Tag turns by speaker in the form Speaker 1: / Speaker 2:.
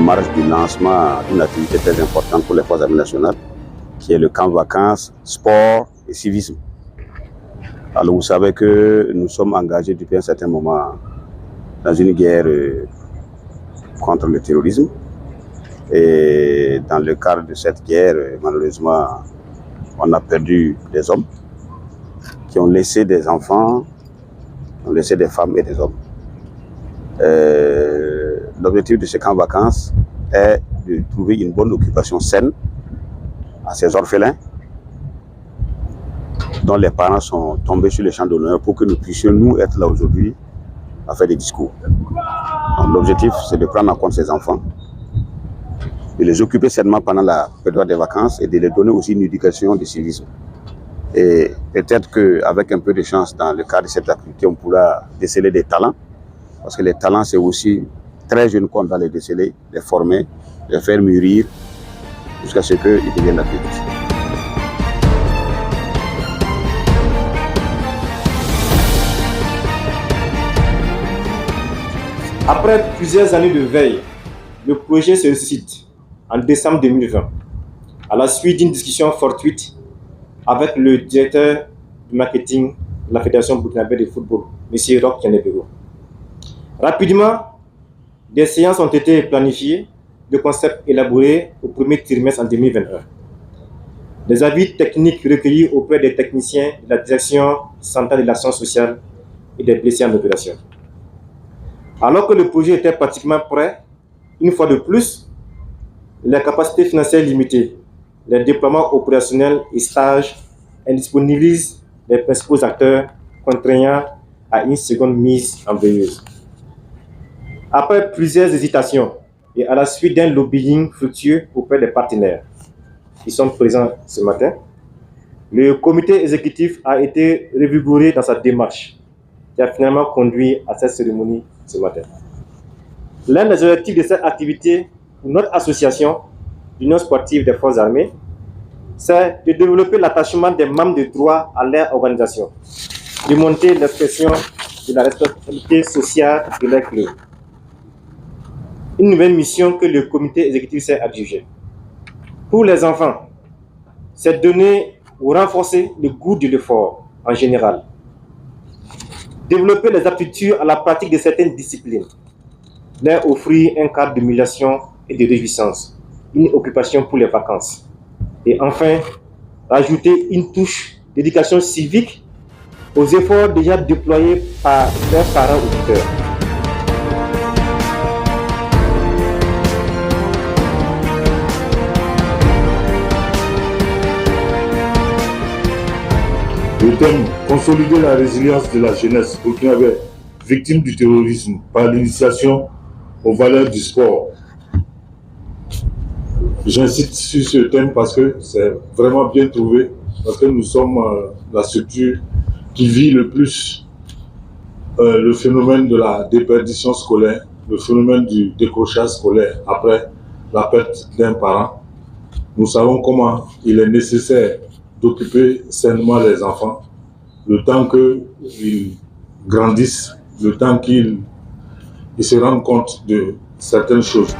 Speaker 1: marge du lancement d'une activité très importante pour les forces armées nationales, qui est le camp vacances, sport et civisme. Alors vous savez que nous sommes engagés depuis un certain moment dans une guerre contre le terrorisme. Et dans le cadre de cette guerre, malheureusement, on a perdu des hommes qui ont laissé des enfants, ont laissé des femmes et des hommes. L'objectif de ce camp vacances est de trouver une bonne occupation saine à ces orphelins dont les parents sont tombés sur le champ d'honneur pour que nous puissions nous être là aujourd'hui à faire des discours. L'objectif, c'est de prendre en compte ces enfants, de les occuper sainement pendant la période des vacances et de les donner aussi une éducation de civisme. Et peut-être qu'avec un peu de chance dans le cadre de cette activité, on pourra déceler des talents, parce que les talents, c'est aussi très jeunes qu'on va les déceler, les former, les faire mûrir jusqu'à ce qu'ils deviennent adultes.
Speaker 2: Après plusieurs années de veille, le projet se suscite en décembre 2020, à la suite d'une discussion fortuite avec le directeur du marketing de la Fédération burkinabé de football, M. Roch Kenebero. Rapidement, des séances ont été planifiées, de concepts élaborés au premier trimestre en 2021. Des avis techniques recueillis auprès des techniciens de la direction centrale de l'action sociale et des blessés en opération. Alors que le projet était pratiquement prêt, une fois de plus, les capacités financières limitées, les déploiements opérationnels et stages indisponibilisent les principaux acteurs, contraignant à une seconde mise en veilleuse. Après plusieurs hésitations et à la suite d'un lobbying fructueux auprès des partenaires qui sont présents ce matin, le comité exécutif a été revigoré dans sa démarche qui a finalement conduit à cette cérémonie ce matin. L'un des objectifs de cette activité pour notre association d'Union sportive des forces armées, c'est de développer l'attachement des membres de droit à leur organisation, de monter l'expression de la responsabilité sociale de leurs clés. Une nouvelle mission que le comité exécutif s'est adjugée. Pour les enfants, c'est donner ou renforcer le goût de l'effort en général, développer les aptitudes à la pratique de certaines disciplines, leur offrir un cadre de médiation et de réjouissance, une occupation pour les vacances. Et enfin, rajouter une touche d'éducation civique aux efforts déjà déployés par leurs parents ou tuteurs.
Speaker 3: Le thème « Consolider la résilience de la jeunesse burkinabé victime du terrorisme par l'initiation aux valeurs du sport ». J'insiste sur ce thème parce que c'est vraiment bien trouvé, parce que nous sommes la structure qui vit le plus le phénomène de la déperdition scolaire, le phénomène du décrochage scolaire après la perte d'un parent. Nous savons comment il est nécessaire d'occuper sainement les enfants, le temps qu'ils grandissent, le temps qu'ils se rendent compte de certaines choses.